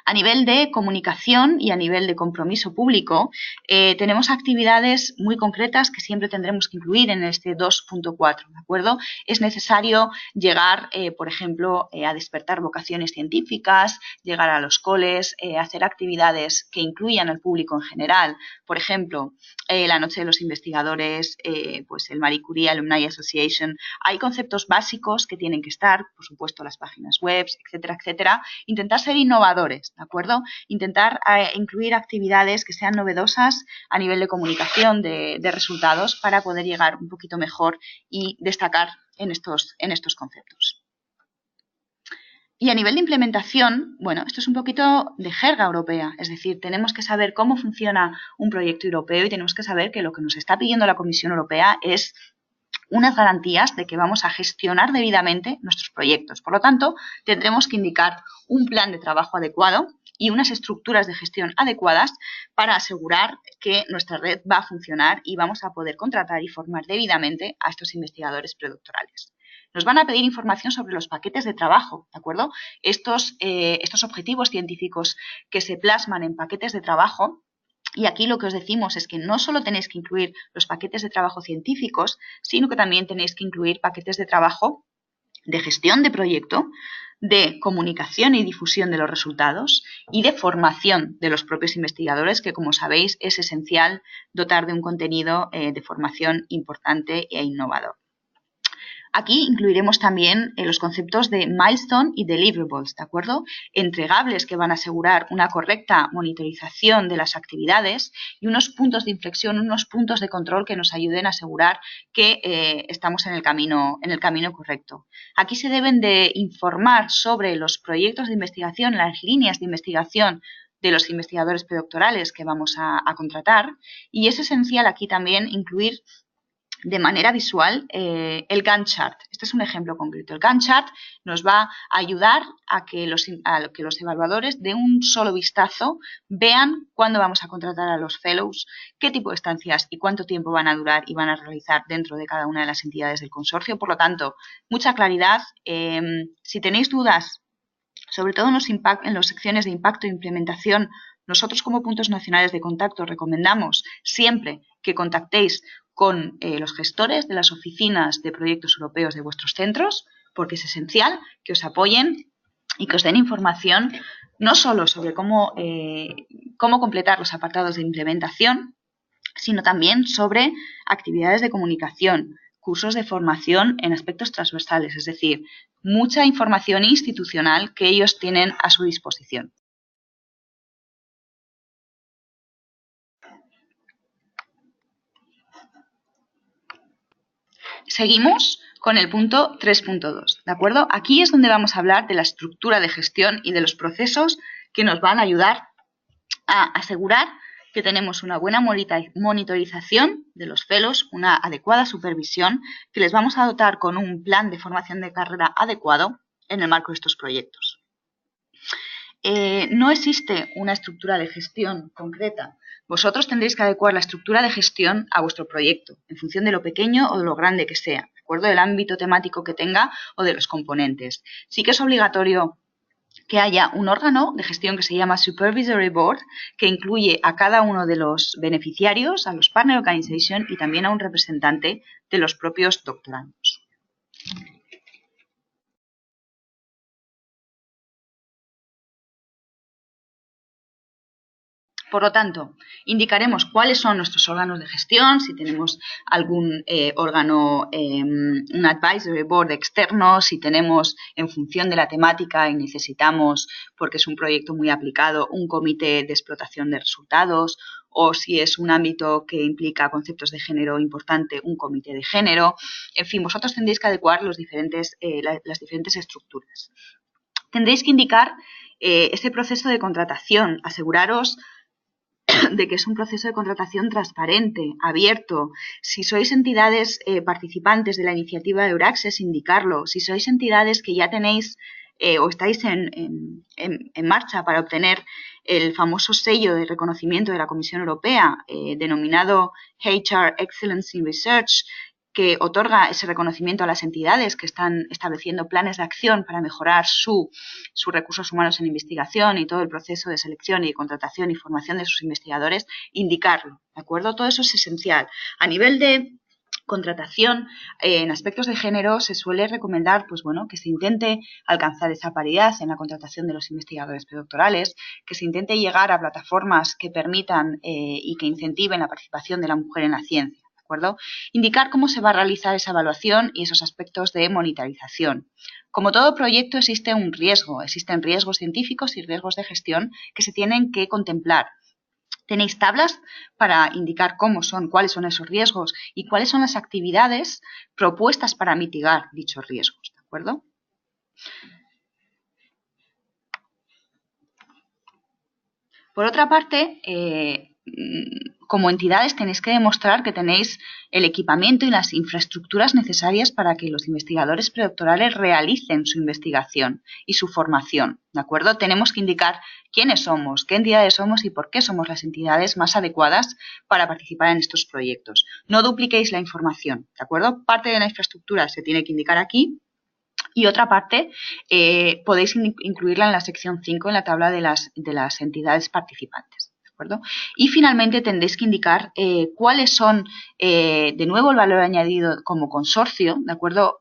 A nivel de comunicación y a nivel de compromiso público, tenemos actividades muy concretas que siempre tendremos que incluir en este 2.4, ¿de acuerdo? Es necesario llegar, por ejemplo, a despertar vocaciones científicas, llegar a los coles, hacer actividades que incluyan al público en general. Por ejemplo, la Noche de los Investigadores, pues el Marie Curie Alumni Association. Hay conceptos básicos que tienen que estar, por supuesto, las páginas web, etcétera, etcétera. Intentar ser innovadores, ¿de acuerdo? Intentar incluir actividades que sean novedosas a nivel de comunicación de resultados para poder llegar un poquito mejor y destacar en estos conceptos. Y a nivel de implementación, bueno, esto es un poquito de jerga europea, es decir, tenemos que saber cómo funciona un proyecto europeo y tenemos que saber que lo que nos está pidiendo la Comisión Europea es unas garantías de que vamos a gestionar debidamente nuestros proyectos. Por lo tanto, tendremos que indicar un plan de trabajo adecuado y unas estructuras de gestión adecuadas para asegurar que nuestra red va a funcionar y vamos a poder contratar y formar debidamente a estos investigadores predoctorales. Nos van a pedir información sobre los paquetes de trabajo, ¿de acuerdo? Estos objetivos científicos que se plasman en paquetes de trabajo. Y aquí lo que os decimos es que no solo tenéis que incluir los paquetes de trabajo científicos, sino que también tenéis que incluir paquetes de trabajo de gestión de proyecto, de comunicación y difusión de los resultados y de formación de los propios investigadores, que como sabéis es esencial dotar de un contenido de formación importante e innovador. Aquí incluiremos también los conceptos de milestone y deliverables, ¿de acuerdo? Entregables que van a asegurar una correcta monitorización de las actividades y unos puntos de inflexión, unos puntos de control que nos ayuden a asegurar que estamos en el camino correcto. Aquí se deben de informar sobre los proyectos de investigación, las líneas de investigación de los investigadores predoctorales que vamos a contratar, y es esencial aquí también incluir de manera visual el Gantt chart. Este es un ejemplo concreto. El Gantt chart nos va a ayudar a que los evaluadores de un solo vistazo vean cuándo vamos a contratar a los fellows, qué tipo de estancias y cuánto tiempo van a durar y van a realizar dentro de cada una de las entidades del consorcio. Por lo tanto, mucha claridad. Si tenéis dudas, sobre todo en las secciones de impacto e implementación, nosotros como puntos nacionales de contacto recomendamos siempre que contactéis con los gestores de las oficinas de proyectos europeos de vuestros centros, porque es esencial que os apoyen y que os den información no solo sobre cómo completar los apartados de implementación, sino también sobre actividades de comunicación, cursos de formación en aspectos transversales, es decir, mucha información institucional que ellos tienen a su disposición. Seguimos con el punto 3.2, ¿de acuerdo? Aquí es donde vamos a hablar de la estructura de gestión y de los procesos que nos van a ayudar a asegurar que tenemos una buena monitorización de los fellows, una adecuada supervisión, que les vamos a dotar con un plan de formación de carrera adecuado en el marco de estos proyectos. No existe una estructura de gestión concreta. Vosotros tendréis que adecuar la estructura de gestión a vuestro proyecto, en función de lo pequeño o de lo grande que sea, de acuerdo del ámbito temático que tenga o de los componentes. Sí que es obligatorio que haya un órgano de gestión que se llama Supervisory Board, que incluye a cada uno de los beneficiarios, a los Partner Organization y también a un representante de los propios doctorandos. Por lo tanto, indicaremos cuáles son nuestros órganos de gestión, si tenemos algún órgano, un advisory board externo, si tenemos en función de la temática y necesitamos, porque es un proyecto muy aplicado, un comité de explotación de resultados, o si es un ámbito que implica conceptos de género importante, un comité de género. En fin, vosotros tendréis que adecuar las diferentes estructuras. Tendréis que indicar ese proceso de contratación, aseguraros de que es un proceso de contratación transparente, abierto. Si sois entidades participantes de la iniciativa de Euraccess, indicarlo. Si sois entidades que ya tenéis o estáis en marcha para obtener el famoso sello de reconocimiento de la Comisión Europea, denominado HR Excellence in Research, que otorga ese reconocimiento a las entidades que están estableciendo planes de acción para mejorar sus recursos humanos en investigación y todo el proceso de selección y de contratación y formación de sus investigadores, indicarlo, ¿de acuerdo? Todo eso es esencial. A nivel de contratación, en aspectos de género se suele recomendar pues, bueno, que se intente alcanzar esa paridad en la contratación de los investigadores predoctorales, que se intente llegar a plataformas que permitan y que incentiven la participación de la mujer en la ciencia. acuerdo? Indicar cómo se va a realizar esa evaluación y esos aspectos de monitorización. Como todo proyecto existe un riesgo, existen riesgos científicos y riesgos de gestión que se tienen que contemplar. Tenéis tablas para indicar cuáles son esos riesgos y cuáles son las actividades propuestas para mitigar dichos riesgos, ¿de acuerdo? Por otra parte, como entidades tenéis que demostrar que tenéis el equipamiento y las infraestructuras necesarias para que los investigadores predoctorales realicen su investigación y su formación, ¿de acuerdo? Tenemos que indicar quiénes somos, qué entidades somos y por qué somos las entidades más adecuadas para participar en estos proyectos. No dupliquéis la información, ¿de acuerdo? Parte de la infraestructura se tiene que indicar aquí. Y otra parte podéis incluirla en la sección 5 en la tabla de las entidades participantes. ¿De acuerdo? Y finalmente tendréis que indicar cuáles son, de nuevo, el valor añadido como consorcio, ¿de acuerdo?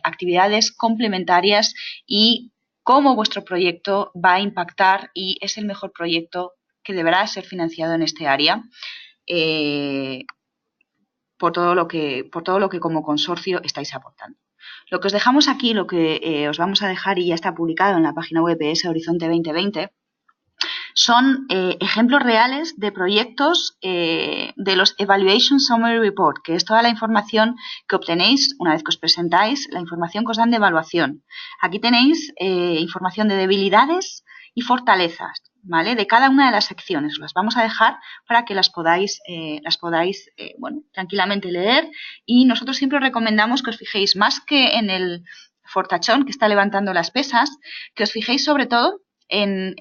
Actividades complementarias y cómo vuestro proyecto va a impactar y es el mejor proyecto que deberá ser financiado en este área. Por todo lo que como consorcio estáis aportando. Lo que os dejamos aquí, lo que os vamos a dejar y ya está publicado en la página web de Horizonte 2020, son ejemplos reales de proyectos de los Evaluation Summary Report, que es toda la información que obtenéis una vez que os presentáis, la información que os dan de evaluación. Aquí tenéis información de debilidades y fortalezas, ¿vale? De cada una de las secciones. Os las vamos a dejar para que las podáis bueno, tranquilamente leer, y nosotros siempre recomendamos que os fijéis más que en el fortachón que está levantando las pesas, que os fijéis sobre todo en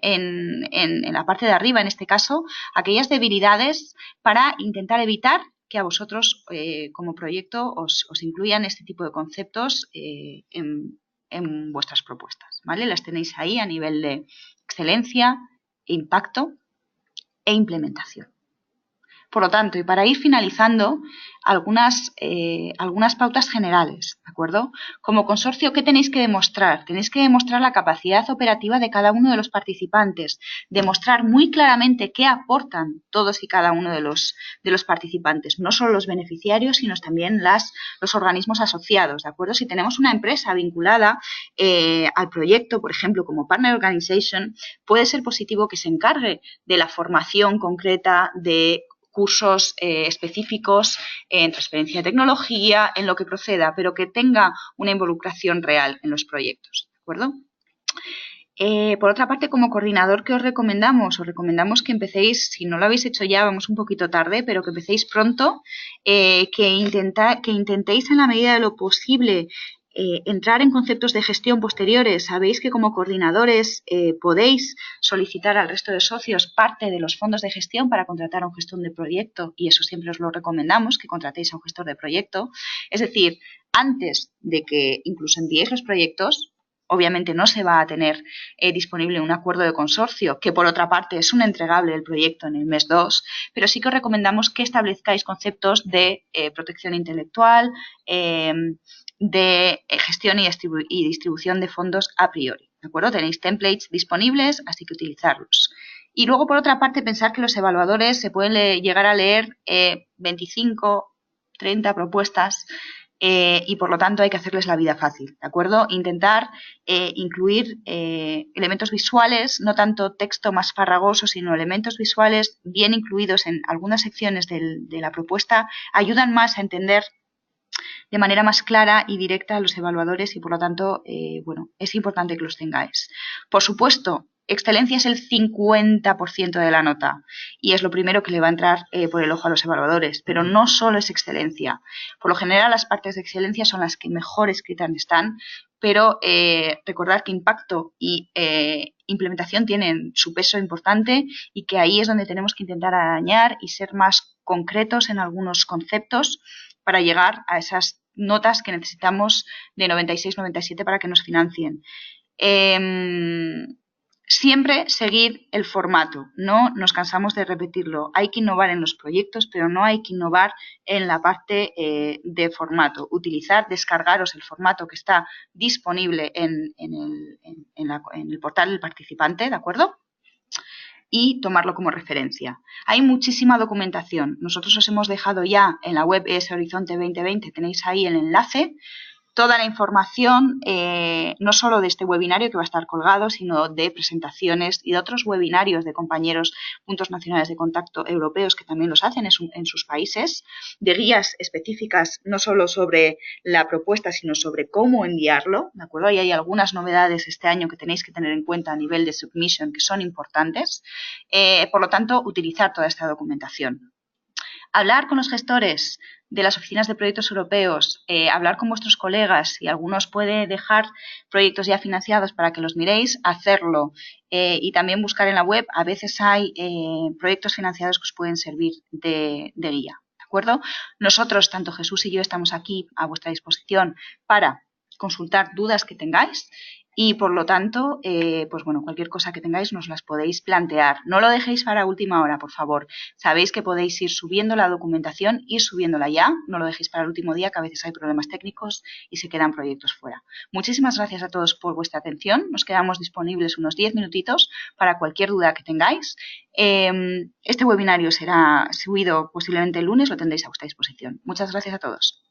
la parte de arriba, en este caso, aquellas debilidades para intentar evitar que a vosotros como proyecto os incluyan este tipo de conceptos en vuestras propuestas, ¿vale? Las tenéis ahí a nivel de excelencia, impacto e implementación. Por lo tanto, y para ir finalizando, algunas pautas generales, ¿de acuerdo? Como consorcio, ¿qué tenéis que demostrar? Tenéis que demostrar la capacidad operativa de cada uno de los participantes, demostrar muy claramente qué aportan todos y cada uno de los participantes, no solo los beneficiarios, sino también los organismos asociados, ¿de acuerdo? Si tenemos una empresa vinculada al proyecto, por ejemplo, como Partner Organization, puede ser positivo que se encargue de la formación concreta de cursos específicos en transferencia de tecnología, en lo que proceda, pero que tenga una involucración real en los proyectos, ¿de acuerdo? Por otra parte, como coordinador, ¿qué os recomendamos? Os recomendamos que empecéis, si no lo habéis hecho ya, vamos un poquito tarde, pero que empecéis pronto, que intentéis en la medida de lo posible entrar en conceptos de gestión posteriores. Sabéis que como coordinadores podéis solicitar al resto de socios parte de los fondos de gestión para contratar a un gestor de proyecto, y eso siempre os lo recomendamos, que contratéis a un gestor de proyecto. Es decir, antes de que incluso enviéis los proyectos, obviamente no se va a tener disponible un acuerdo de consorcio, que por otra parte es un entregable del proyecto en el mes 2, pero sí que os recomendamos que establezcáis conceptos de protección intelectual, de gestión y distribución de fondos a priori, ¿de acuerdo? Tenéis templates disponibles, así que utilizarlos. Y luego, por otra parte, pensar que los evaluadores se pueden llegar a leer 25, 30 propuestas y por lo tanto hay que hacerles la vida fácil, ¿de acuerdo? Intentar incluir elementos visuales, no tanto texto más farragoso, sino elementos visuales bien incluidos en algunas secciones de la propuesta, ayudan más a entender de manera más clara y directa a los evaluadores y por lo tanto, bueno, es importante que los tengáis. Por supuesto, excelencia es el 50% de la nota y es lo primero que le va a entrar por el ojo a los evaluadores, pero no solo es excelencia. Por lo general, las partes de excelencia son las que mejor escritas están, pero recordad que impacto y implementación tienen su peso importante y que ahí es donde tenemos que intentar arañar y ser más concretos en algunos conceptos para llegar a esas notas que necesitamos de 96-97 para que nos financien. Siempre seguir el formato, no nos cansamos de repetirlo. Hay que innovar en los proyectos, pero no hay que innovar en la parte de formato. Descargaros el formato que está disponible en el portal del participante, ¿de acuerdo? y tomarlo como referencia. Hay muchísima documentación. Nosotros os hemos dejado ya en la web ES Horizonte 2020, tenéis ahí el enlace, toda la información, no solo de este webinario que va a estar colgado, sino de presentaciones y de otros webinarios de compañeros puntos nacionales de contacto europeos que también los hacen en sus países, de guías específicas no solo sobre la propuesta, sino sobre cómo enviarlo, ¿de acuerdo? Y hay algunas novedades este año que tenéis que tener en cuenta a nivel de submission que son importantes. Por lo tanto, utilizar toda esta documentación. Hablar con los gestores de las oficinas de proyectos europeos, hablar con vuestros colegas, si algunos puede dejar proyectos ya financiados para que los miréis, hacerlo. Y también buscar en la web, a veces hay proyectos financiados que os pueden servir de guía. ¿De acuerdo? Nosotros, tanto Jesús y yo, estamos aquí a vuestra disposición para consultar dudas que tengáis. Y por lo tanto, pues bueno, cualquier cosa que tengáis nos las podéis plantear. No lo dejéis para última hora, por favor. Sabéis que podéis ir subiendo la documentación, ir subiéndola ya. No lo dejéis para el último día, que a veces hay problemas técnicos y se quedan proyectos fuera. Muchísimas gracias a todos por vuestra atención. Nos quedamos disponibles unos 10 minutitos para cualquier duda que tengáis. Este webinario será subido posiblemente el lunes, lo tendréis a vuestra disposición. Muchas gracias a todos.